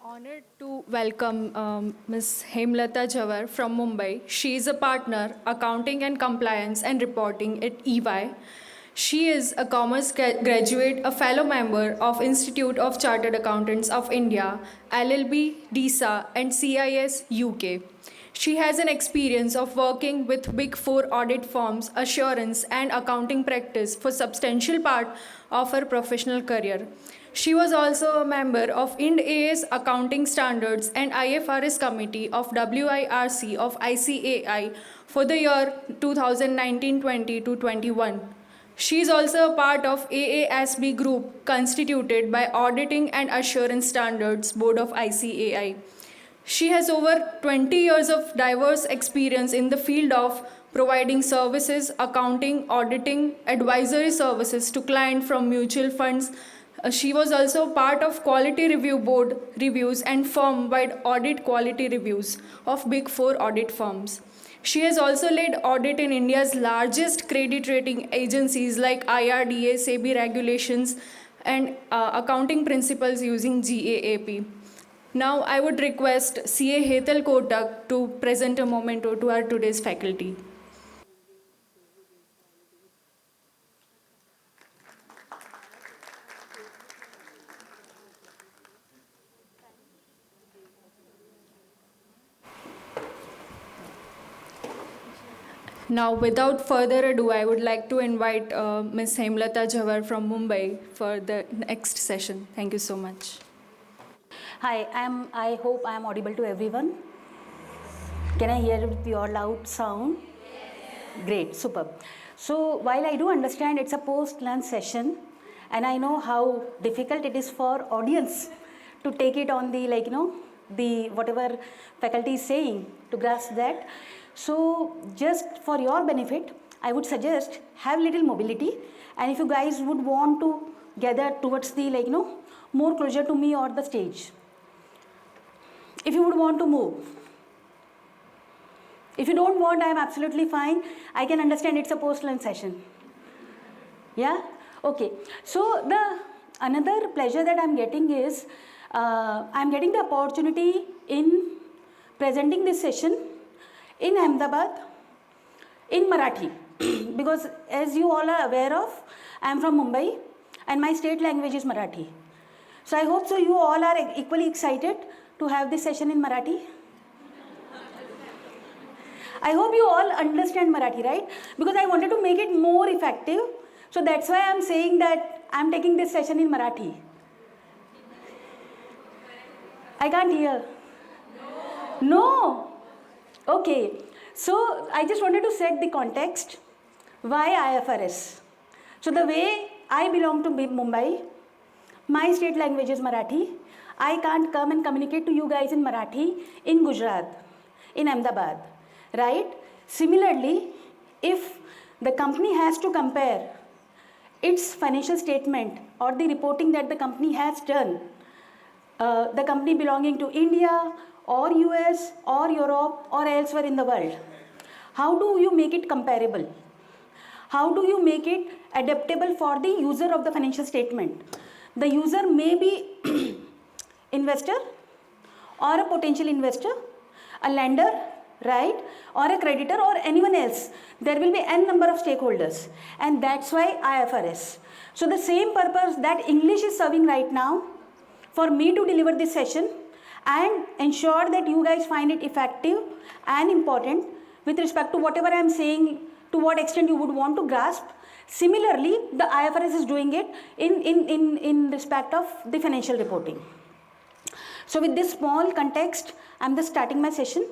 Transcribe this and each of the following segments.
honored to welcome Ms. Hemlata Jawar from Mumbai. She is a partner, accounting and compliance and reporting at EY. She is a commerce graduate, a fellow member of Institute of Chartered Accountants of India, LLB, DISA, and CIS UK. She has an experience of working with Big Four audit firms, assurance, and accounting practice for substantial part of her professional career. She was also a member of Ind AS Accounting Standards and IFRS Committee of WIRC of ICAI for the year 2019-20 to 21. She is also a part of AASB group constituted by Auditing and Assurance Standards Board of ICAI. She has over 20 years of diverse experience in the field of providing services, accounting, auditing, advisory services to clients from mutual funds. She was also part of quality review board reviews and firm-wide audit quality reviews of Big Four audit firms. She has also led audit in India's largest credit rating agencies like IRDA, SEBI regulations, and accounting principles using GAAP. Now I would request CA Hetal Kotak to present a memento to our today's faculty. Now, without further ado, I would like to invite Ms. Hemlata Jawar from Mumbai for the next session. Thank you so much. Hi, I hope I am audible to everyone. Can I hear with your loud sound? Yes. Great, superb. So while I do understand it's a post-lunch session, and I know how difficult it is for audience to take it on the the whatever faculty is saying to grasp that. So just for your benefit, I would suggest have little mobility, and if you guys would want to gather towards the more closer to me or the stage. If you would want to move. If you don't want, I am absolutely fine. I can understand it's a post-lunch session. Yeah? Okay. So another pleasure that I'm getting is I'm getting the opportunity in presenting this session in Ahmedabad in Marathi because as you all are aware of, I am from Mumbai and my state language is Marathi. So I hope so you all are equally excited to have this session in Marathi. I hope you all understand Marathi, right? Because I wanted to make it more effective. So that's why I'm saying that I'm taking this session in Marathi. I can't hear. No. Okay. So I just wanted to set the context. Why IFRS? So the way I belong to Mumbai, my state language is Marathi. I can't come and communicate to you guys in Marathi in Gujarat, in Ahmedabad, right? Similarly, if the company has to compare its financial statement or the reporting that the company has done, the company belonging to India or US or Europe or elsewhere in the world, how do you make it comparable? How do you make it adaptable for the user of the financial statement? The user may be investor or a potential investor, a lender, right, or a creditor or anyone else. There will be n number of stakeholders, and that's why IFRS. So the same purpose that English is serving right now for me to deliver this session and ensure that you guys find it effective and important with respect to whatever I am saying, to what extent you would want to grasp. Similarly, the IFRS is doing it in respect of the financial reporting. So with this small context, I'm just starting my session.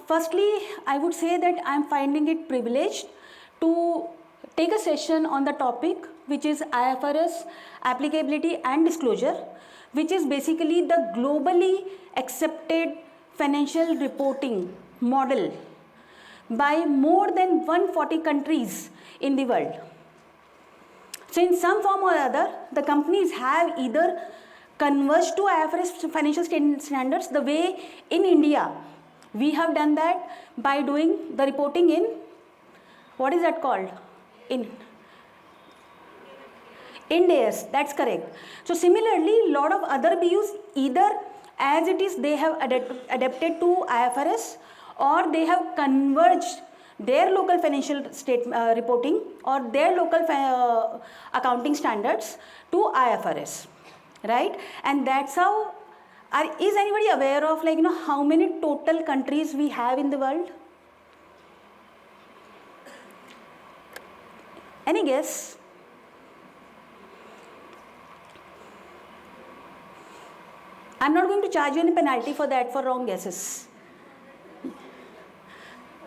Firstly, I would say that I'm finding it privileged to take a session on the topic which is IFRS applicability and disclosure, which is basically the globally accepted financial reporting model by more than 140 countries in the world. So in some form or other, the companies have either converged to IFRS financial standards the way in India we have done that by doing the reporting in, what is that called? In Ind AS, that's correct. So similarly, lot of other BUs, either as it is they have adapted to IFRS, or they have converged their local financial reporting or their local accounting standards to IFRS, right? And that's how. Is anybody aware of, like, how many total countries we have in the world? Any guess? I'm not going to charge you any penalty for that, for wrong guesses.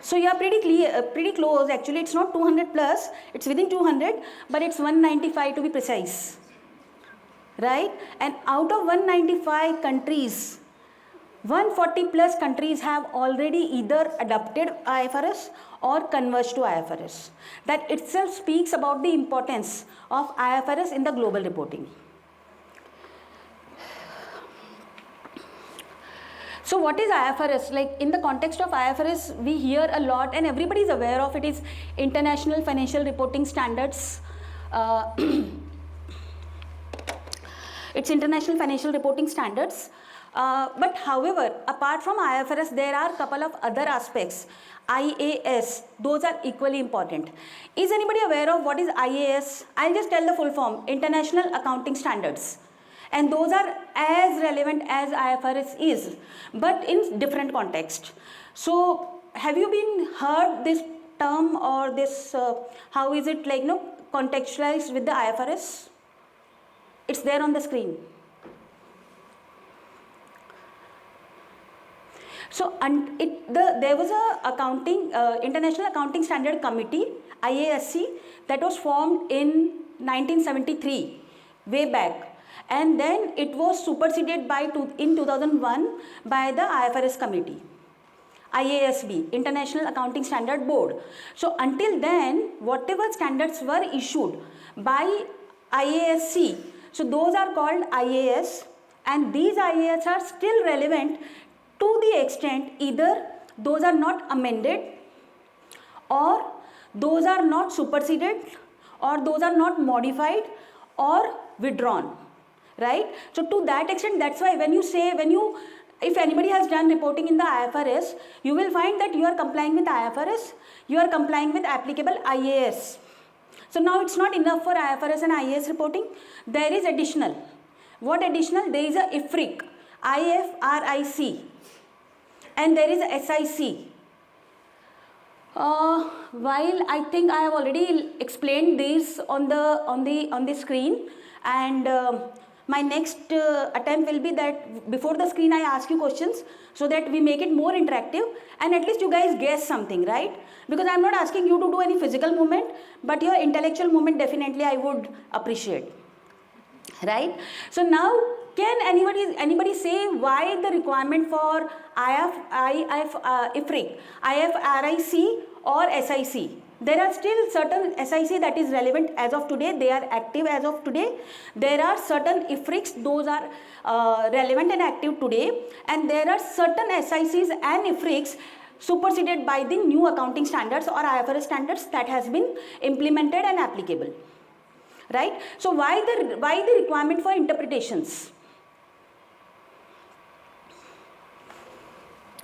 So you are pretty close. Actually, it's not 200 plus, it's within 200, but it's 195 to be precise. Right? And out of 195 countries, 140 plus countries have already either adopted IFRS or converged to IFRS. That itself speaks about the importance of IFRS in the global reporting. So what is IFRS? Like, in the context of IFRS, we hear a lot and everybody is aware of it, is International Financial Reporting Standards. It's International Financial Reporting Standards. But however, apart from IFRS, there are a couple of other aspects. IAS, those are equally important. Is anybody aware of what is IAS? I'll just tell the full form, International Accounting Standards. And those are as relevant as IFRS is, but in different context. So have you been heard this term, or this, how is it, like, contextualized with the IFRS? It's there on the screen. So there was a International Accounting Standard Committee, IASC, that was formed in 1973, way back. And then it was superseded in 2001 by the IFRS committee, IASB, International Accounting Standard Board. So until then, whatever standards were issued by IASC, so those are called IAS, and these IAS are still relevant to the extent either those are not amended, or those are not superseded, or those are not modified or withdrawn. Right? So to that extent, that's why if anybody has done reporting in the IFRS, you will find that you are complying with IFRS, you are complying with applicable IAS. So now it's not enough for IFRS and IAS reporting. There is additional. What additional? There is a IFRIC, IFRIC, and there is a SIC. While I think I have already explained this on the screen, and my next attempt will be that before the screen I ask you questions, so that we make it more interactive and at least you guys guess something, right? Because I am not asking you to do any physical movement, but your intellectual movement definitely I would appreciate, right? So now, can anybody say why the requirement for IFRIC, IFRIC or SIC? There are still certain SIC that is relevant as of today, they are active as of today. There are certain IFRICs, those are relevant and active today, and there are certain SICs and IFRICs superseded by the new accounting standards or IFRS standards that has been implemented and applicable, right? So why the requirement for interpretations?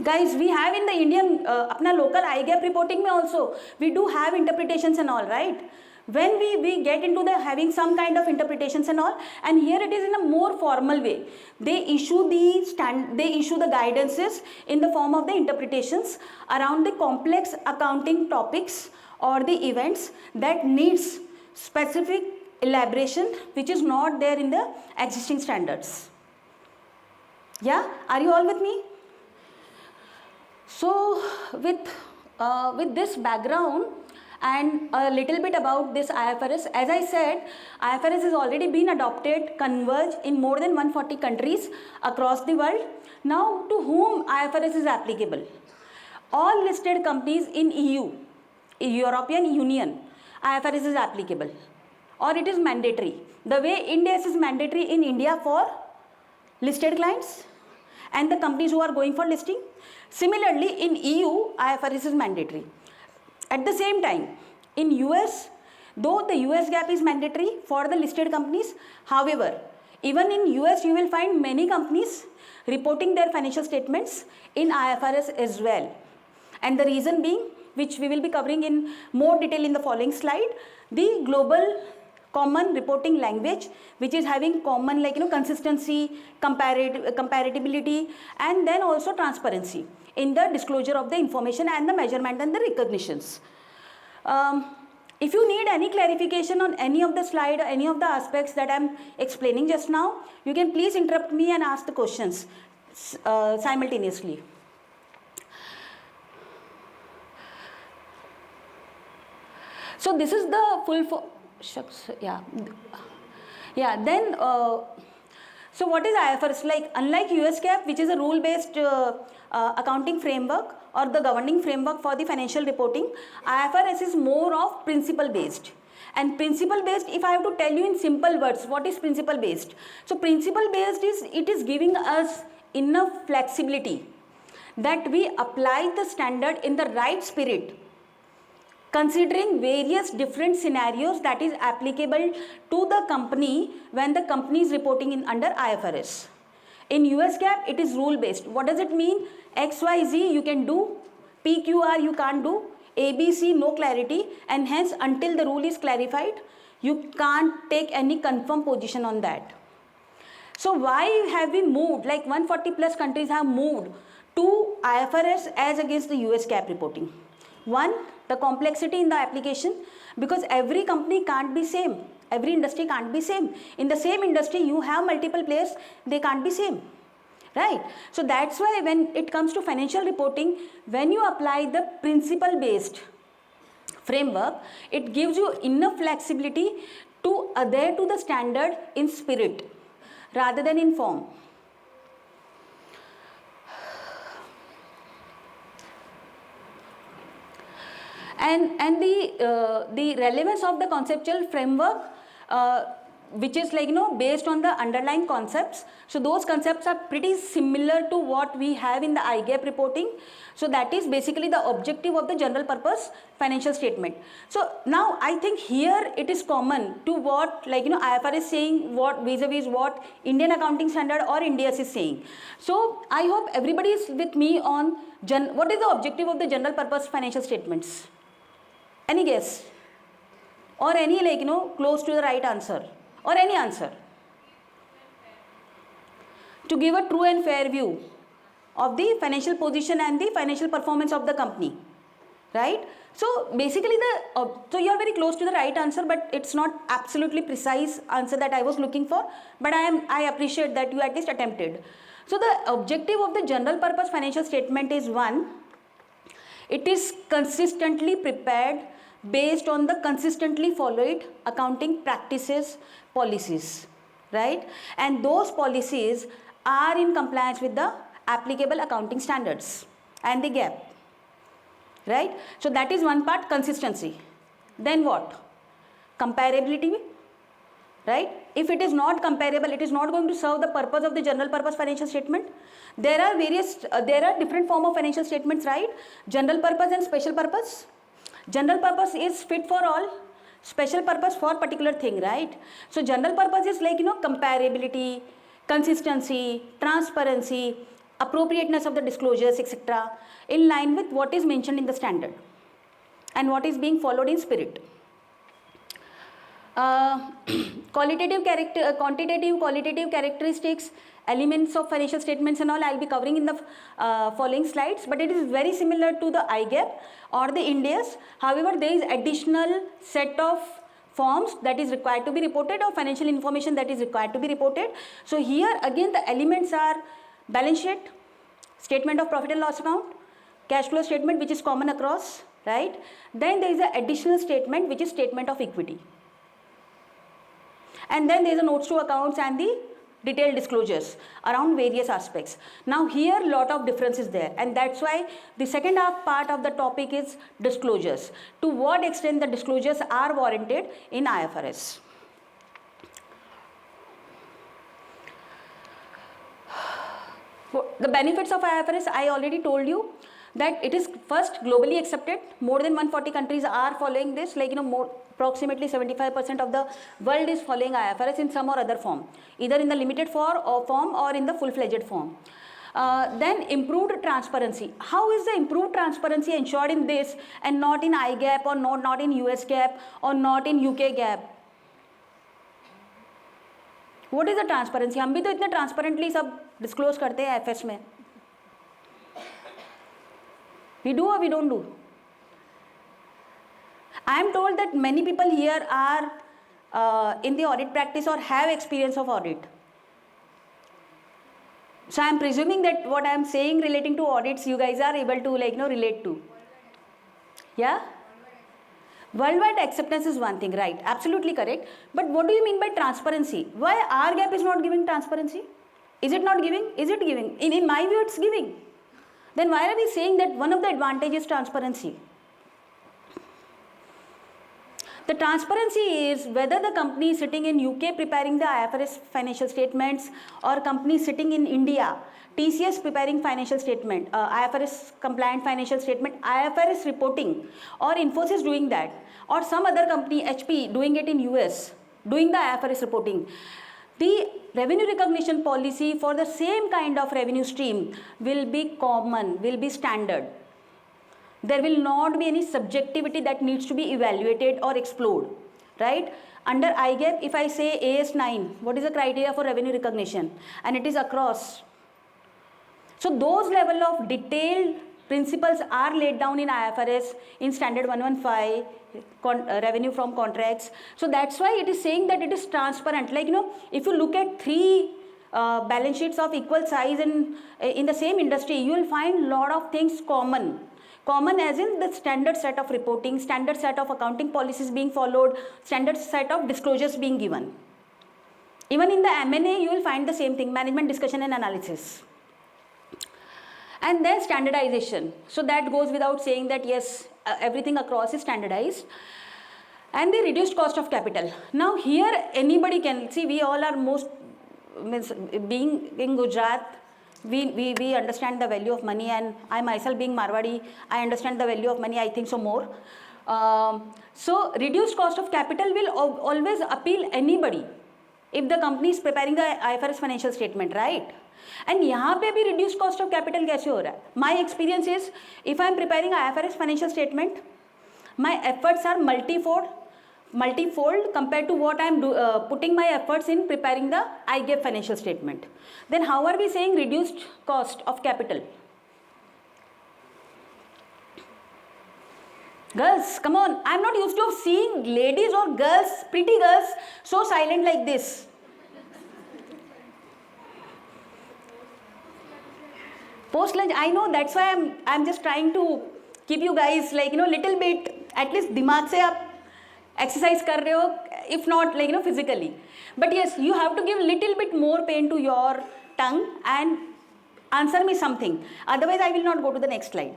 Guys, we have in the Indian, apna local IGAP reporting mein also, we do have interpretations and all, right? When we get into the having some kind of interpretations and all, and here it is in a more formal way. They issue the guidances in the form of the interpretations around the complex accounting topics or the events that needs specific elaboration which is not there in the existing standards. Yeah, are you all with me? So with this background and a little bit about this IFRS, as I said, IFRS has already been adopted, converged in more than 140 countries across the world. Now, to whom IFRS is applicable? All listed companies in EU, European Union, IFRS is applicable, or it is mandatory. The way Ind AS is mandatory in India for listed clients and the companies who are going for listing. Similarly, in EU, IFRS is mandatory. At the same time, in US, though the US GAAP is mandatory for the listed companies. However, even in US you will find many companies reporting their financial statements in IFRS as well. And the reason being, which we will be covering in more detail in the following slide, the global common reporting language, which is having common consistency, comparability, and then also transparency in the disclosure of the information and the measurement and the recognitions. If you need any clarification on any of the slide or any of the aspects that I am explaining just now, you can please interrupt me and ask the questions simultaneously. So this is the full then so what is IFRS? Like, unlike US GAAP, which is a rule based accounting framework or the governing framework for the financial reporting, IFRS is more of principle based. And principle based, if I have to tell you in simple words, what is principle based? So principle based is, it is giving us enough flexibility that we apply the standard in the right spirit, considering various different scenarios that is applicable to the company when the company is reporting in under IFRS. In US GAAP, it is rule based. What does it mean? XYZ you can do, PQR you can't do, ABC no clarity, and hence until the rule is clarified, you can't take any confirm position on that. So why have we moved, like 140 plus countries have moved to IFRS as against the US GAAP reporting? One, the complexity in the application, because every company can't be same, every industry can't be same. In the same industry you have multiple players, they can't be same, right? So that's why when it comes to financial reporting, when you apply the principle based framework, it gives you enough flexibility to adhere to the standard in spirit rather than in form. And the relevance of the conceptual framework, which is based on the underlying concepts. So those concepts are pretty similar to what we have in the IGAP reporting. So that is basically the objective of the general purpose financial statement. So now I think here it is common to what IFRS is saying, what vis-a-vis what Indian accounting standard or IndAS is saying. So I hope everybody is with me on what is the objective of the general purpose financial statements. Any guess? Or any close to the right answer? Or any answer? To give a true and fair view of the financial position and the financial performance of the company, right? So basically so you are very close to the right answer, but it's not absolutely precise answer that I was looking for, but I appreciate that you at least attempted. So the objective of the general purpose financial statement is one, it is consistently prepared based on the consistently followed accounting practices, policies, right? And those policies are in compliance with the applicable accounting standards and the GAAP, right? So that is one part, consistency. Then what? Comparability, right? If it is not comparable, it is not going to serve the purpose of the general purpose financial statement. There are different form of financial statements, right? General purpose and special purpose. General purpose is fit for all, special purpose for particular thing, right? So general purpose is comparability, consistency, transparency, appropriateness of the disclosures, etc., in line with what is mentioned in the standard and what is being followed in spirit. Quantitative, qualitative characteristics, elements of financial statements and all I will be covering in the following slides, but it is very similar to the IGAP or the IndAS. However, there is additional set of forms that is required to be reported or financial information that is required to be reported. So here again the elements are balance sheet, statement of profit and loss account, cash flow statement, which is common across, right? Then there is an additional statement which is statement of equity. And then there is a notes to accounts and the detailed disclosures around various aspects. Now here lot of difference is there, and that's why the second half part of the topic is disclosures. To what extent the disclosures are warranted in IFRS. The benefits of IFRS, I already told you that it is first globally accepted. More than 140 countries are following this, more approximately 75% of the world is following IFRS in some or other form, either in the limited form or in the full-fledged form. Then improved transparency. How is the improved transparency ensured in this and not in IGAP or not in US GAAP or not in UK GAAP? What is the transparency? हम भी तो इतने transparently सब disclose करते हैं FS में. We do or we don't do? I am told that many people here are in the audit practice or have experience of audit. So I am presuming that what I am saying relating to audits, you guys are able to relate to. Yeah? Worldwide acceptance is one thing, right? Absolutely correct. But what do you mean by transparency? Why RGAP is not giving transparency? Is it not giving? Is it giving? In my view, it's giving. Then why are we saying that one of the advantages is transparency? The transparency is whether the company is sitting in UK preparing the IFRS financial statements or company sitting in India, TCS preparing financial statement, IFRS compliant financial statement, IFRS reporting, or Infosys doing that, or some other company, HP, doing it in US, doing the IFRS reporting. The revenue recognition policy for the same kind of revenue stream will be common, will be standard. There will not be any subjectivity that needs to be evaluated or explored, right? Under IGAP, if I say AS9, what is the criteria for revenue recognition? And it is across. So those level of detailed principles are laid down in IFRS in standard 115, revenue from contracts. So that's why it is saying that it is transparent. Like, if you look at three balance sheets of equal size in the same industry, you will find lot of things common. Common as in the standard set of reporting, standard set of accounting policies being followed, standard set of disclosures being given. Even in the M&A, you will find the same thing, management discussion and analysis. And then standardization. So that goes without saying that yes, everything across is standardized. And the reduced cost of capital. Now here anybody can, see, we all are being in Gujarat, we understand the value of money, and I myself being Marwadi, I understand the value of money, I think so more. So reduced cost of capital will always appeal anybody if the company is preparing the IFRS financial statement, right? And यहाँ पे भी reduced cost of capital कैसे हो रहा है? My experience is, if I am preparing IFRS financial statement, my efforts are multifold compared to what I am putting my efforts in preparing the IGAP financial statement. Then how are we saying reduced cost of capital? Girls, come on, I am not used to seeing ladies or girls, pretty girls, so silent like this. Post lunch, I know, that's why I'm just trying to keep you guys little bit, at least दिमाग से आप exercise कर रहे हो, if not physically. But yes, you have to give little bit more pain to your tongue and answer me something. Otherwise, I will not go to the next slide.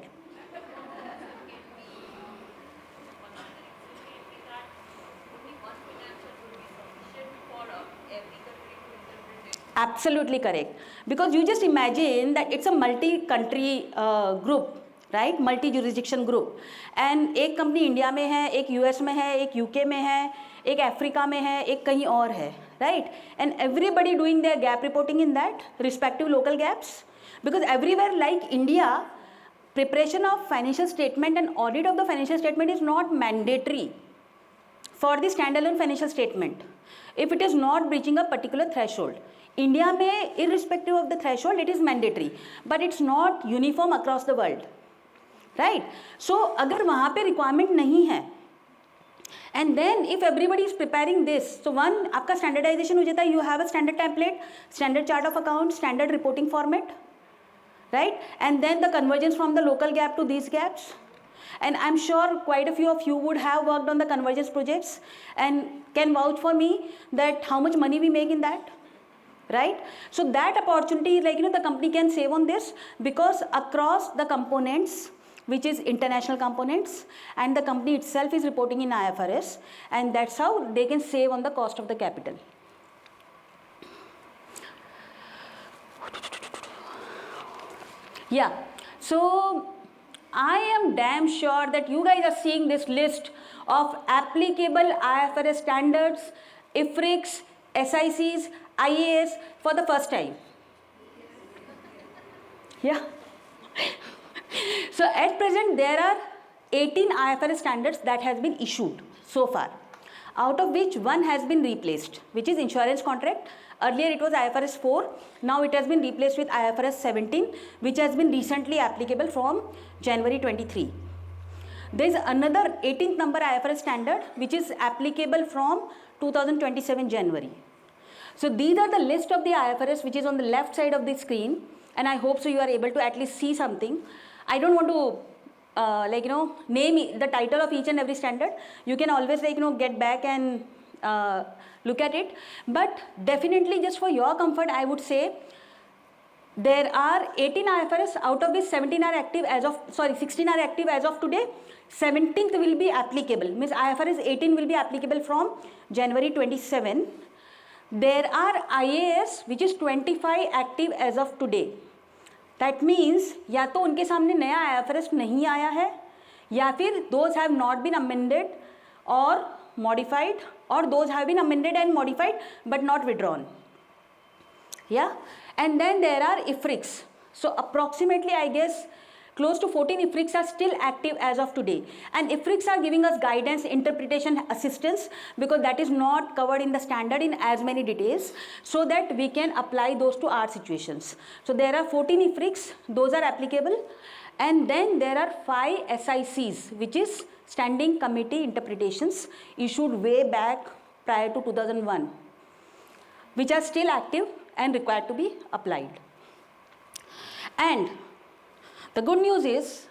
Absolutely correct. Because you just imagine that it's a multi-country group, right? Multi-jurisdiction group. And एक company India में है, एक US में है, एक UK में है, एक अफ्रीका में है, एक कहीं और है, right? And everybody doing their gap reporting in that respective local gaps. Because everywhere like India, preparation of financial statement and audit of the financial statement is not mandatory for the standalone financial statement if it is not breaching a particular threshold. India में irrespective of the threshold it is mandatory, but it's not uniform across the world, right? So अगर वहाँ पे requirement नहीं है, and then if everybody is preparing this, so one आपका standardization हो जाता है, you have a standard template, standard chart of account, standard reporting format, right? And then the convergence from the local gap to these gaps. And I'm sure quite a few of you would have worked on the convergence projects and can vouch for me that how much money we make in that, right? So that opportunity, the company can save on this because across the components, which is international components, and the company itself is reporting in IFRS, and that's how they can save on the cost of the capital. Yeah, so I am damn sure that you guys are seeing this list of applicable IFRS standards, IFRICs, SICs, IAS for the first time. Yeah. So at present there are 18 IFRS standards that has been issued so far, out of which one has been replaced, which is insurance contract. Earlier it was IFRS 4, now it has been replaced with IFRS 17, which has been recently applicable from January 23. There is another 18th number IFRS standard which is applicable from 2027 January. So these are the list of the IFRS which is on the left side of the screen, and I hope so you are able to at least see something. I don't want to name the title of each and every standard. You can always get back and look at it, but definitely just for your comfort I would say there are 18 IFRS, out of which 16 are active as of today. 17th will be applicable, means IFRS 18 will be applicable from January 27. There are IAS which is 25 active as of today. That means या तो उनके सामने नया IFRS नहीं आया है, या फिर those have not been amended or modified, or those have been amended and modified but not withdrawn. Yeah, and then there are IFRICs. So approximately I guess close to 14 IFRICs are still active as of today, and IFRICs are giving us guidance, interpretation, assistance, because that is not covered in the standard in as many details, so that we can apply those to our situations. So there are 14 IFRICs, those are applicable, and then there are 5 SICs, which is Standing Committee Interpretations, issued way back prior to 2001, which are still active and required to be applied. And the good news is,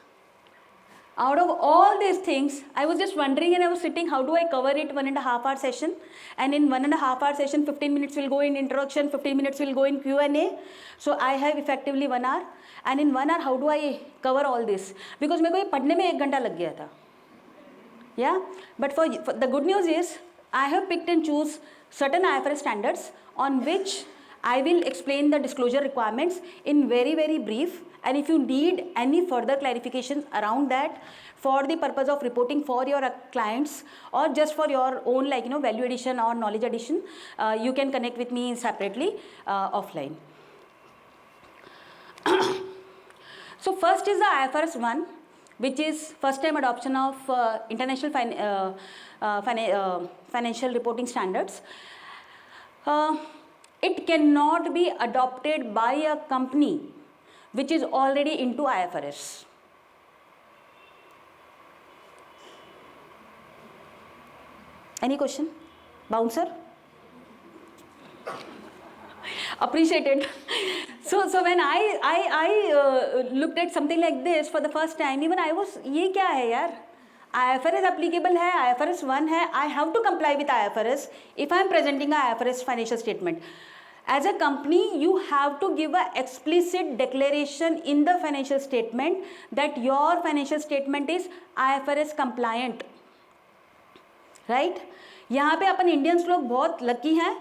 out of all these things, I was just wondering and I was sitting, how do I cover it 1.5 hour session? And in 1.5 hour session, 15 minutes will go in introduction, 15 minutes will go in Q&A. So I have effectively 1 hour. And in 1 hour, how do I cover all this? Because मेरे को ये पढ़ने में 1 घंटा लग गया था. Yeah, but for the good news is, I have picked and choose certain IFRS standards on which I will explain the disclosure requirements in very, very brief. And if you need any further clarifications around that for the purpose of reporting for your clients or just for your own value addition or knowledge addition, you can connect with me separately offline. So first is the IFRS 1, which is first time adoption of international financial reporting standards. It cannot be adopted by a company which is already into IFRS. Any question? Bouncer? Appreciated. So when I looked at something like this for the first time, even I was, ये क्या है यार? IFRS applicable है, IFRS 1 है, I have to comply with IFRS if I am presenting a IFRS financial statement. As a company, you have to give an explicit declaration in the financial statement that your financial statement is IFRS compliant, right? यहाँ पे अपन Indians लोग बहुत lucky हैं.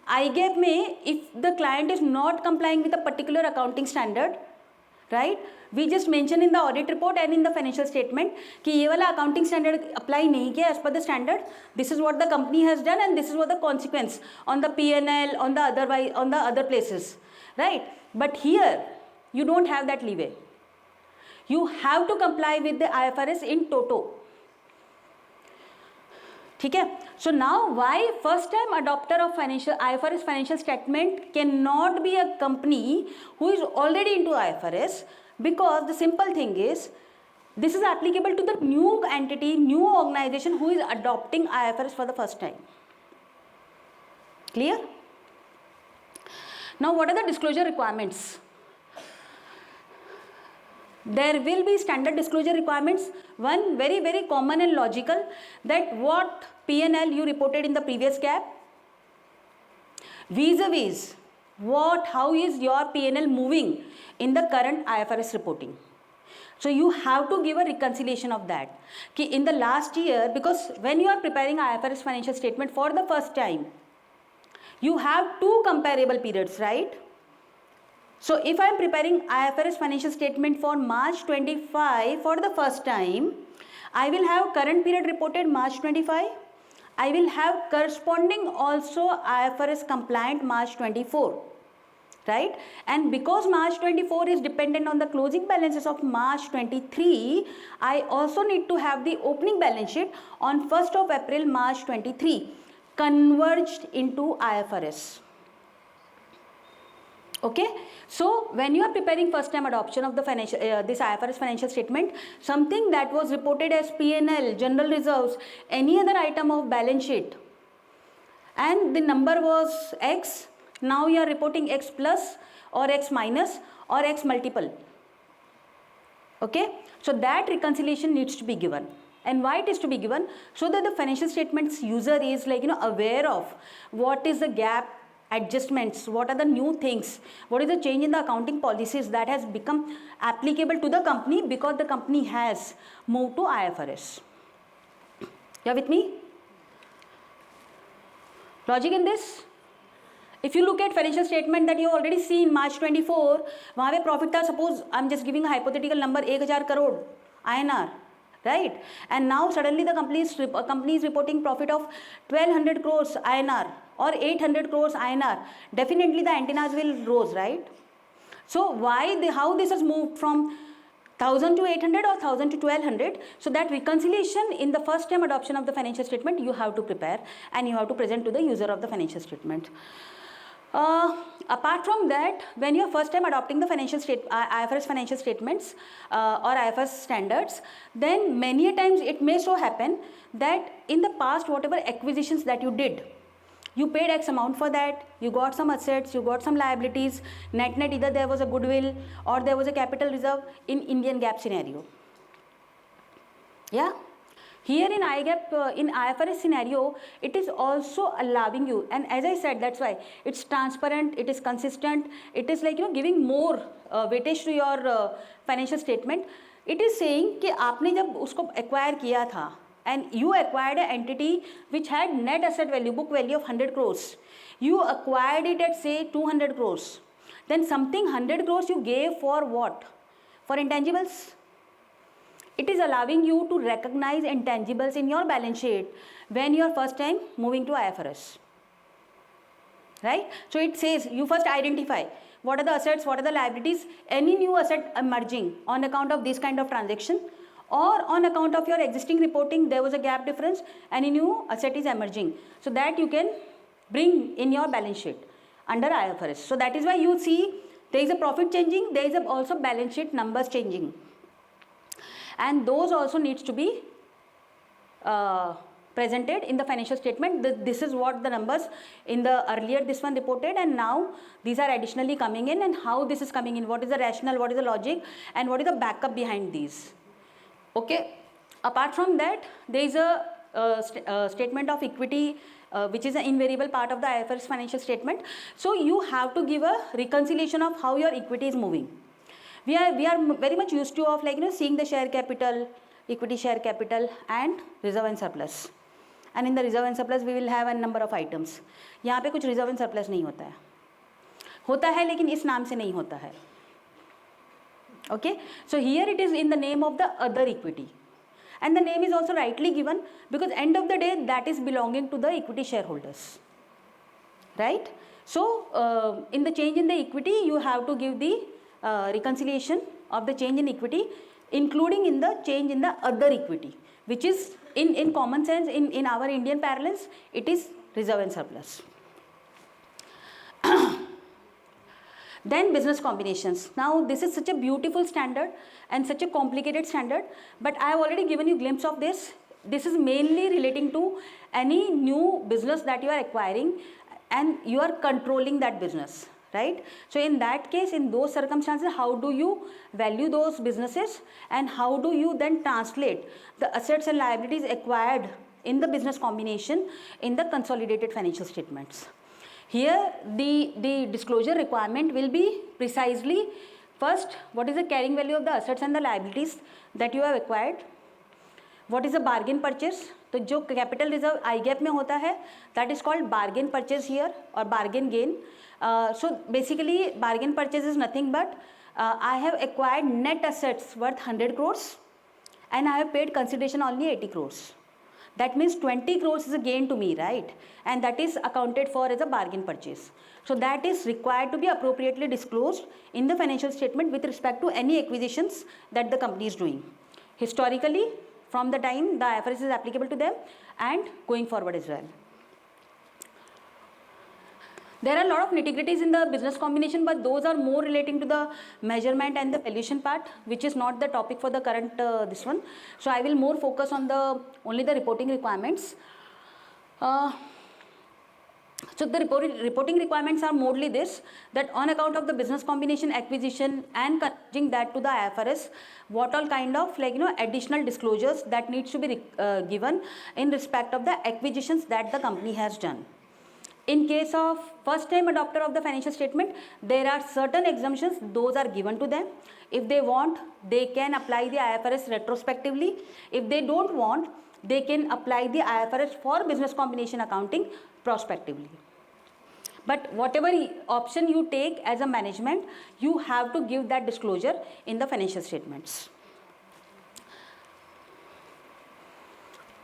IGAP में if the client is not complying with a particular accounting standard, right? We just mention in the audit report and in the financial statement कि ये वाला accounting standard apply नहीं किया as per the standard. This is what the company has done and this is what the consequence on the P&L, on the other places, right? But here you don't have that leeway. You have to comply with the IFRS in toto. ठीक है? So now why first time adopter of IFRS financial statement cannot be a company who is already into IFRS? Because the simple thing is, this is applicable to the new entity, new organization who is adopting IFRS for the first time. Clear? Now what are the disclosure requirements? There will be standard disclosure requirements. One very, very common and logical, that what P&L you reported in the previous gap, vis-a-vis how is your P&L moving in the current IFRS reporting. So you have to give a reconciliation of that. Ki in the last year, because when you are preparing IFRS financial statement for the first time, you have two comparable periods, right? So if I am preparing IFRS financial statement for March 25 for the first time, I will have current period reported March 25. I will have corresponding also IFRS compliant March 24. Right, and because March 24 is dependent on the closing balances of March 23, I also need to have the opening balance sheet on 1st of April March 23 converged into IFRS. Okay, so when you are preparing first time adoption of the financial this IFRS financial statement, something that was reported as P&L, general reserves, any other item of balance sheet, and the number was X, now you are reporting X plus or X minus or X multiple. Okay, so that reconciliation needs to be given. And why it is to be given? So that the financial statements user is like aware of what is the gap adjustments, what are the new things, what is the change in the accounting policies that has become applicable to the company because the company has moved to IFRS. You are with me? Logic in this? If you look at financial statement that you already seen March 24, वहाँ पे profit था, suppose I'm just giving a hypothetical number 1000 crore INR, right? And now suddenly the company is reporting profit of 1200 crores INR or 800 crores INR. Definitely the antennas will rose, right? So how this has moved from 1000 to 800 or 1000 to 1200? So that reconciliation in the first time adoption of the financial statement you have to prepare and you have to present to the user of the financial statement. Apart from that, when you are first time adopting the IFRS financial statements or IFRS standards, then many a times it may so happen that in the past whatever acquisitions that you did, you paid X amount for that, you got some assets, you got some liabilities, net either there was a goodwill or there was a capital reserve in Indian GAAP scenario. Yeah. Here in IFRS scenario, it is also allowing you, and as I said, that's why it's transparent, it is consistent, it is like giving more weightage to your financial statement. It is saying कि आपने जब उसको acquire किया था and you acquired an entity which had net asset value, book value of 100 crores. You acquired it at say 200 crores. Then something 100 crores you gave for what? For intangibles. It is allowing you to recognize intangibles in your balance sheet when you are first time moving to IFRS. Right? So it says you first identify what are the assets, what are the liabilities, any new asset emerging on account of this kind of transaction or on account of your existing reporting there was a gap difference, any new asset is emerging. So that you can bring in your balance sheet under IFRS. So that is why you see there is a profit changing, there is also balance sheet numbers changing. And those also needs to be presented in the financial statement. This is what the numbers in the earlier this one reported and now these are additionally coming in and how this is coming in, what is the rationale, what is the logic and what is the backup behind these. Okay. Apart from that, there is a statement of equity which is an invariable part of the IFRS financial statement. So you have to give a reconciliation of how your equity is moving. We are very much used to of seeing the share capital, equity share capital and reserve and surplus. And in the reserve and surplus we will have a number of items. यहाँ पे कुछ reserve and surplus नहीं होता है लेकिन इस नाम से नहीं होता है. Okay, so here it is in the name of the other equity. And the name is also rightly given because end of the day that is belonging to the equity shareholders. Right? So in the change in the equity you have to give the reconciliation of the change in equity including in the change in the other equity, which is in common sense in our Indian parlance it is reserve and surplus. Then business combinations. Now this is such a beautiful standard and such a complicated standard, but I have already given you a glimpse of this. This is mainly relating to any new business that you are acquiring and you are controlling that business. Right? So in that case, in those circumstances, how do you value those businesses and how do you then translate the assets and liabilities acquired in the business combination in the consolidated financial statements? Here the disclosure requirement will be precisely first what is the carrying value of the assets and the liabilities that you have acquired, what is the bargain purchase. तो जो capital reserve IGAAP में होता है that is called bargain purchase here or bargain gain. So basically bargain purchase is nothing but I have acquired net assets worth 100 crores and I have paid consideration only 80 crores. That means 20 crores is a gain to me, right? And that is accounted for as a bargain purchase. So that is required to be appropriately disclosed in the financial statement with respect to any acquisitions that the company is doing. Historically, from the time the IFRS is applicable to them and going forward as well. There are a lot of nitty-gritties in the business combination, but those are more relating to the measurement and the valuation part, which is not the topic for the current this one. So I will more focus on the only the reporting requirements. So the reporting requirements are mostly this, that on account of the business combination acquisition and converting that to the IFRS, what all kind of additional disclosures that needs to be given in respect of the acquisitions that the company has done. In case of first time adopter of the financial statement, there are certain exemptions, those are given to them. If they want, they can apply the IFRS retrospectively. If they don't want, they can apply the IFRS for business combination accounting prospectively. But whatever option you take as a management, you have to give that disclosure in the financial statements.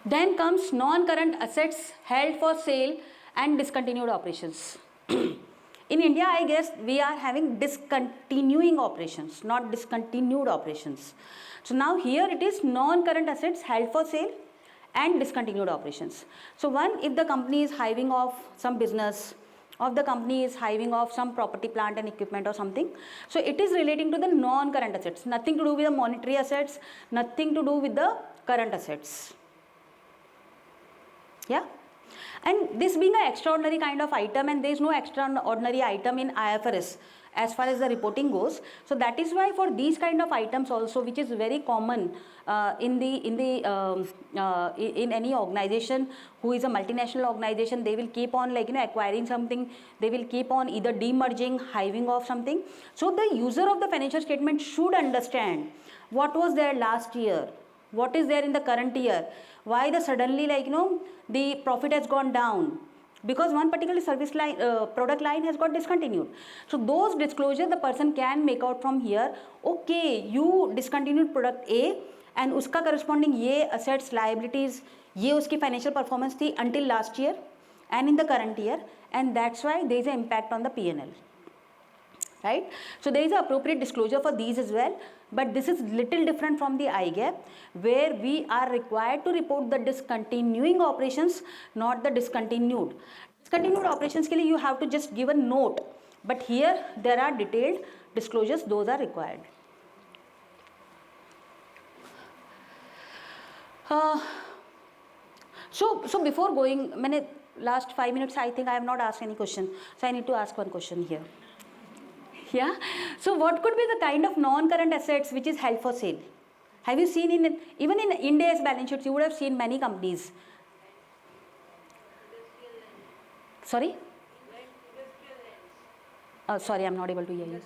Then comes non-current assets held for sale and discontinued operations. In India, I guess we are having discontinuing operations, not discontinued operations. So now here it is non-current assets held for sale and discontinued operations. So one, if the company is hiving off some business, or the company is hiving off some property, plant and equipment or something, so it is relating to the non-current assets, nothing to do with the monetary assets, nothing to do with the current assets. Yeah. And this being an extraordinary kind of item, and there is no extraordinary item in IFRS as far as the reporting goes. So that is why for these kind of items also, which is very common in any organization who is a multinational organization, they will keep on acquiring something, they will keep on either demerging, hiving off something. So the user of the financial statement should understand what was there last year, what is there in the current year, why the suddenly the profit has gone down, because one particular service line product line has got discontinued. So those disclosure the person can make out from here. Okay, you discontinued product A and uska corresponding ye assets, liabilities, ye uski financial performance thi until last year and in the current year, and that's why there is an impact on the P&L. Right? So there is an appropriate disclosure for these as well, but this is little different from the IGAAP, where we are required to report the discontinuing operations, not the discontinued. Discontinued operations ke liye you have to just give a note, but here there are detailed disclosures, those are required. So before going, last 5 minutes I think I have not asked any question, so I need to ask one question here. Yeah. So what could be the kind of non-current assets which is held for sale? Have you seen even in India's balance sheets, you would have seen many companies. Sorry? Sorry, I'm not able to hear you.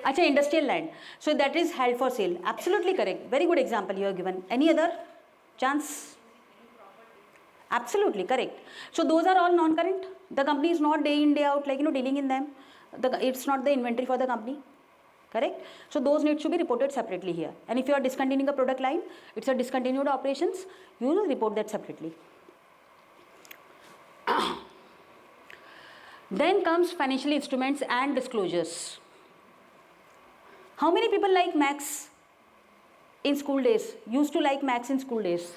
Acha, industrial land. So that is held for sale. Absolutely correct. Very good example you have given. Any other chance? Absolutely correct. So those are all non-current. The company is not day in, day out dealing in them. It's not the inventory for the company, correct? So those needs to be reported separately here. And if you are discontinuing a product line, it's a discontinued operations, you will report that separately. Then comes financial instruments and disclosures. How many people like Max in school days? Used to like Max in school days?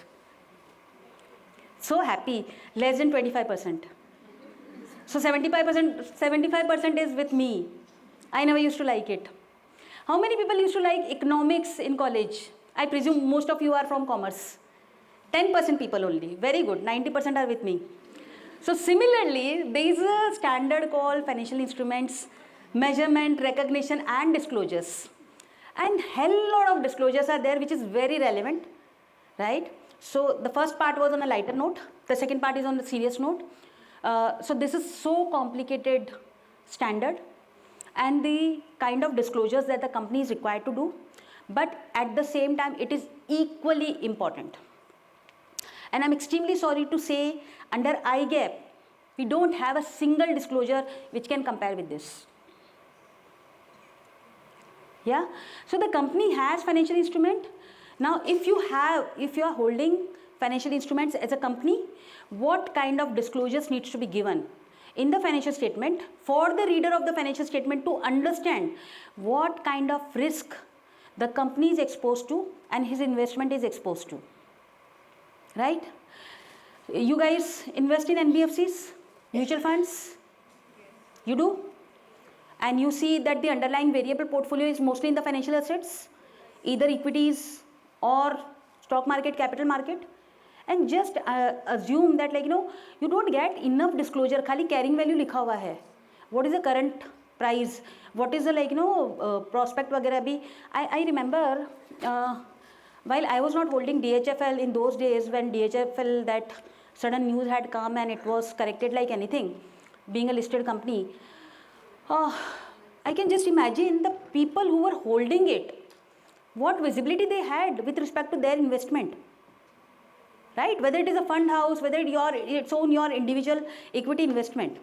So happy, less than 25%. So 75% is with me. I never used to like it. How many people used to like economics in college? I presume most of you are from commerce. 10% people only. Very good. 90% are with me. So similarly, there is a standard called financial instruments, measurement, recognition and disclosures. And hell lot of disclosures are there which is very relevant, right? So the first part was on a lighter note. The second part is on a serious note. So this is so complicated standard and the kind of disclosures that the company is required to do, but at the same time it is equally important. And I'm extremely sorry to say, under IGAAP we don't have a single disclosure which can compare with this. Yeah, so the company has financial instrument, Now, if you are holding financial instruments as a company, what kind of disclosures needs to be given in the financial statement for the reader of the financial statement to understand what kind of risk the company is exposed to and his investment is exposed to, right? You guys invest in NBFCs, mutual funds? You do? And you see that the underlying variable portfolio is mostly in the financial assets, either equities or stock market, capital market. And just assume that you don't get enough disclosure. खाली carrying value लिखा हुआ है. What is the current price? What is the prospect वगैरह भी. I remember while I was not holding DHFL in those days, when DHFL, that sudden news had come and it was corrected like anything, being a listed company, I can just imagine the people who were holding it, what visibility they had with respect to their investment, right? Whether it is a fund house, whether it's your individual equity investment,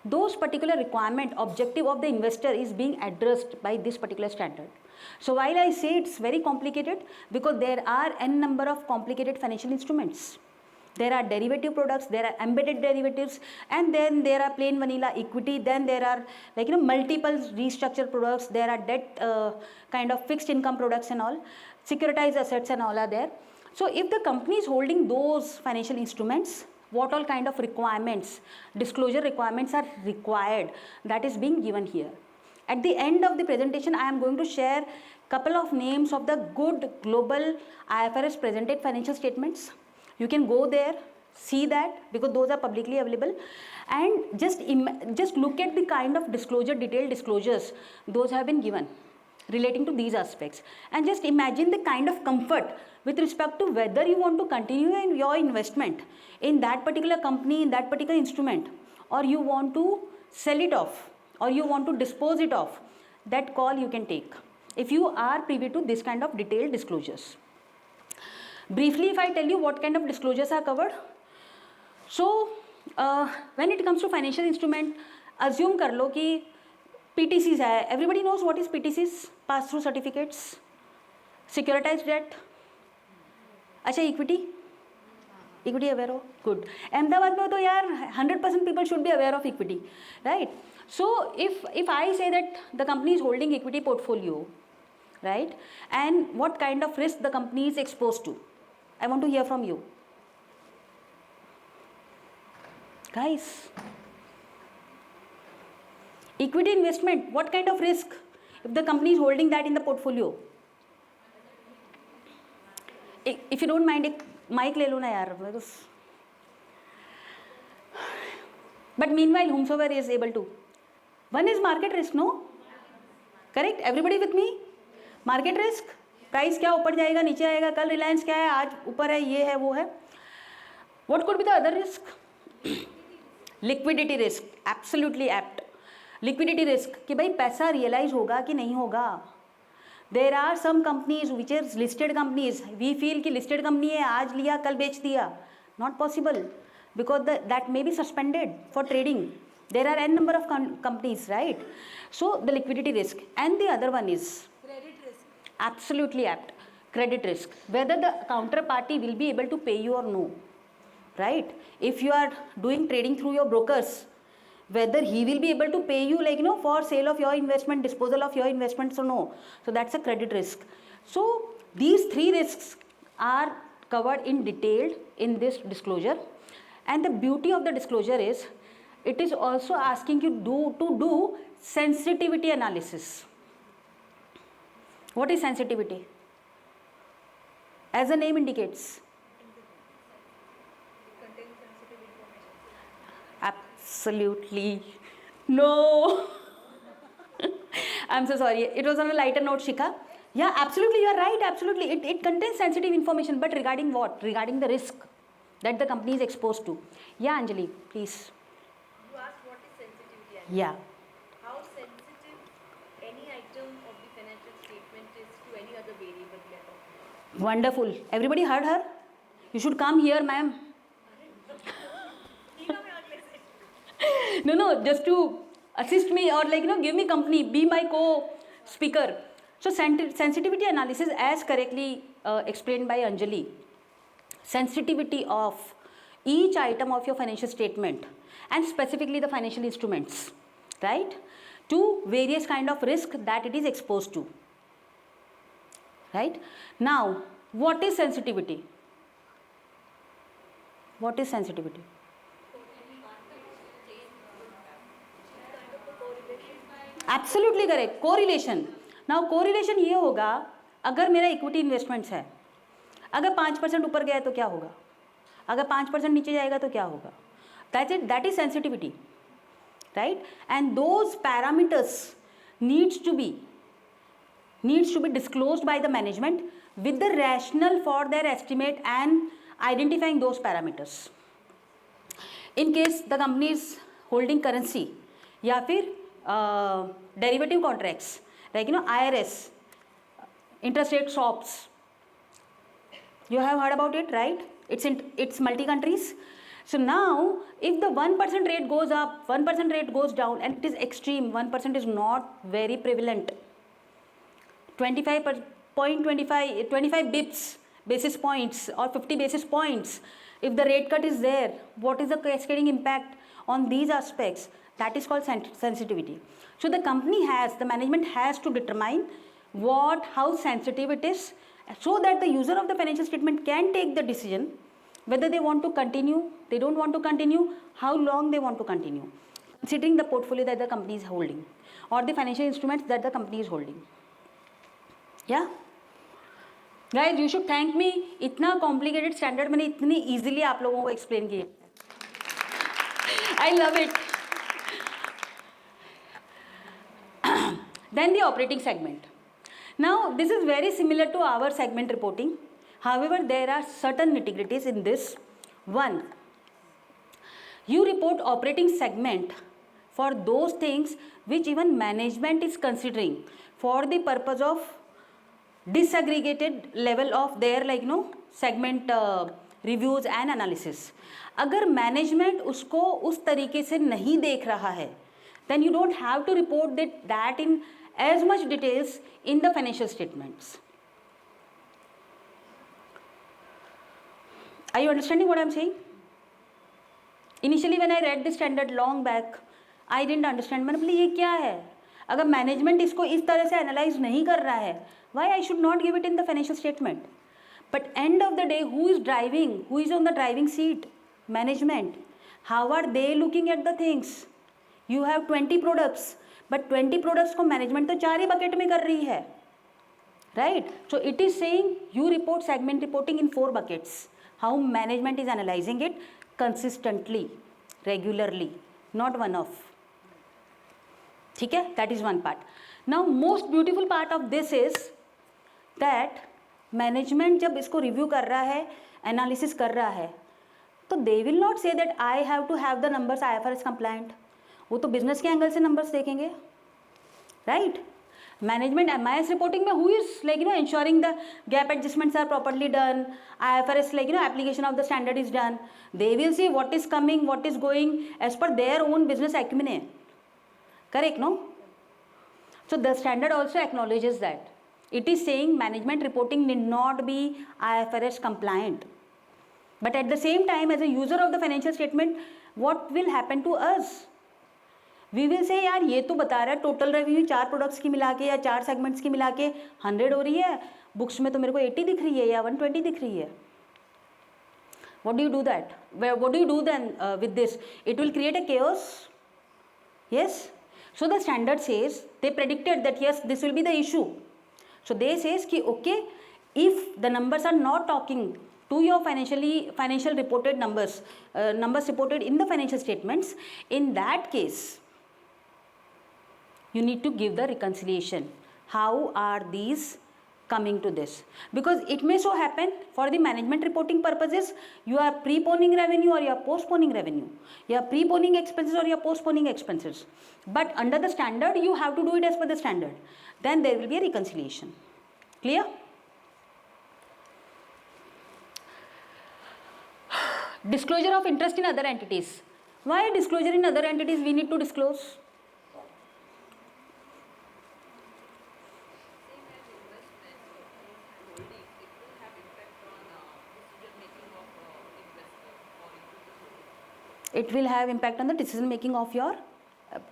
those particular requirement, objective of the investor is being addressed by this particular standard. So while I say it's very complicated, because there are n number of complicated financial instruments. There are derivative products, there are embedded derivatives, and then there are plain vanilla equity, then there are multiple restructured products, there are debt kind of fixed income products and all, securitized assets and all are there. So if the company is holding those financial instruments, what all kind of requirements, disclosure requirements are required, that is being given here. At the end of the presentation, I am going to share couple of names of the good global IFRS presented financial statements. You can go there, see that, because those are publicly available, and just look at the kind of disclosure, detailed disclosures those have been given relating to these aspects, and just imagine the kind of comfort with respect to whether you want to continue in your investment in that particular company, in that particular instrument, or you want to sell it off, or you want to dispose it off. That call you can take if you are privy to this kind of detailed disclosures. Briefly, if I tell you what kind of disclosures are covered. So when it comes to financial instrument, assume कर लो कि PTCs है. Everybody knows what is PTCs, pass through certificates, securitized debt. अच्छा, equity aware हो, good. Ahmedabad में तो यार 100% people should be aware of equity, right? So if I say that the company is holding equity portfolio, right, and what kind of risk the company is exposed to, I want to hear from you guys. Equity investment, what kind of risk if the company is holding that in the portfolio? If you don't mind, mic ले लो ना यार. But meanwhile, whomsoever is able to. One is market risk, no? Correct? Everybody with me? Market risk. Price क्या ऊपर जाएगा, नीचे आएगा, कल रिलायंस क्या है, आज ऊपर है, ये है, वो है. What could be the other risk? Liquidity risk. Absolutely apt. Liquidity risk कि भाई पैसा रियलाइज होगा कि नहीं होगा. There are some companies which is listed companies. We feel कि listed company है, आज लिया कल बेच दिया. Not possible, because that may be suspended for trading. There are n number of companies, right? So the liquidity risk, and the other one is Credit risk. absolutely apt, credit risk, whether the counterparty will be able to pay you or no, right? If you are doing trading through your brokers, whether he will be able to pay you for sale of your investment, disposal of your investments or no. So that's a credit risk. So these three risks are covered in detail in this disclosure, and the beauty of the disclosure is it is also asking you to do sensitivity analysis. What is sensitivity? As the name indicates, Contain sensitive information. absolutely no. I'm so sorry. It was on a lighter note, Shikha. Yeah, absolutely, you are right. Absolutely. It contains sensitive information, but regarding what? Regarding the risk that the company is exposed to. Yeah, Anjali, please. You asked what is sensitivity and Yeah. how sensitive any item of the financial statement is to any other variable we are talking about. Wonderful. Everybody heard her? You should come here, ma'am. No, just to assist me or give me company, be my co-speaker. So sensitivity analysis, as correctly explained by Anjali, sensitivity of each item of your financial statement and specifically the financial instruments, right, to various kind of risk that it is exposed to, right? Now, what is sensitivity? What is sensitivity? Absolutely correct, correlation. Now correlation ये होगा, अगर मेरा equity investments है, अगर 5% ऊपर गया तो क्या होगा, अगर 5% नीचे जाएगा तो क्या होगा. That's it, that is sensitivity, right. And those parameters needs to be disclosed by the management with the rationale for their estimate and identifying those parameters. In case the company is holding currency या फिर derivative contracts like IRS, interest rate swaps, you have heard about it, right? It's multi countries. So now if the 1% rate goes up, 1% rate goes down, and it is extreme, 1% is not very prevalent, 25 bips, basis points or 50 basis points, if the rate cut is there, what is the cascading impact on these aspects? That is called sensitivity. So the management has to determine how sensitive it is, so that the user of the financial statement can take the decision whether they want to continue, they don't want to continue, how long they want to continue, considering the portfolio that the company is holding or the financial instruments that the company is holding. Yeah, guys, you should thank me. इतना complicated standard मैंने इतनी easily आप लोगों को explain किया. I love it. Then the operating segment. Now this is very similar to our segment reporting. However, there are certain nitty-gritties in this. One, you report operating segment for those things which even management is considering for the purpose of disaggregated level of their segment reviews and analysis. अगर management उसको उस तरीके से नहीं देख रहा है, then you don't have to report that in as much details in the financial statements. Are you understanding what I am saying? Initially when I read this standard long back, I didn't understand. मैंने बोला ये क्या है? अगर management इसको इस तरह से एनालाइज नहीं कर रहा है, why I should not give it in the financial statement? But end of the day, who is driving? Who is on the driving seat? Management. How are they looking at the things? You have 20 products, but 20 products को management तो 4 ही bucket में कर रही है, right? So it is saying you report segment reporting in 4 buckets. How management is analyzing it consistently, regularly, not one off. ठीक है? That is one part. Now most beautiful part of this is that management जब इसको review कर रहा है, analysis कर रहा है, तो they will not say that I have to have the numbers IFRS compliant. वो तो business के angle से numbers देखेंगे, right? Management MIS reporting में who is ensuring the gap adjustments are properly done, IFRS application of the standard is done. They will see what is coming, what is going as per their own business acumen. Correct, no? So the standard also acknowledges that. It is saying management reporting need not be IFRS compliant. But at the same time, as a user of the financial statement, what will happen to us? We will say यार ये तो बता रहा है total revenue 4 products की मिला के या 4 सेगमेंट्स की मिला के 100 हो रही है, बुक्स में तो मेरे को 80 दिख रही है या 120 दिख रही है. What do you do that? What do you do then with this? It will create a chaos. Yes? So the standard says, they predicted that yes, this will be the issue. So they says कि okay, if the numbers are not talking to your financial reported numbers reported in the financial statements, in that case you need to give the reconciliation. How are these coming to this? Because it may so happen for the management reporting purposes, you are preponing revenue or you are postponing revenue. You are preponing expenses or you are postponing expenses. But under the standard, you have to do it as per the standard. Then there will be a reconciliation. Clear? Disclosure of interest in other entities. Why disclosure in other entities we need to disclose? It will have impact on the decision making of your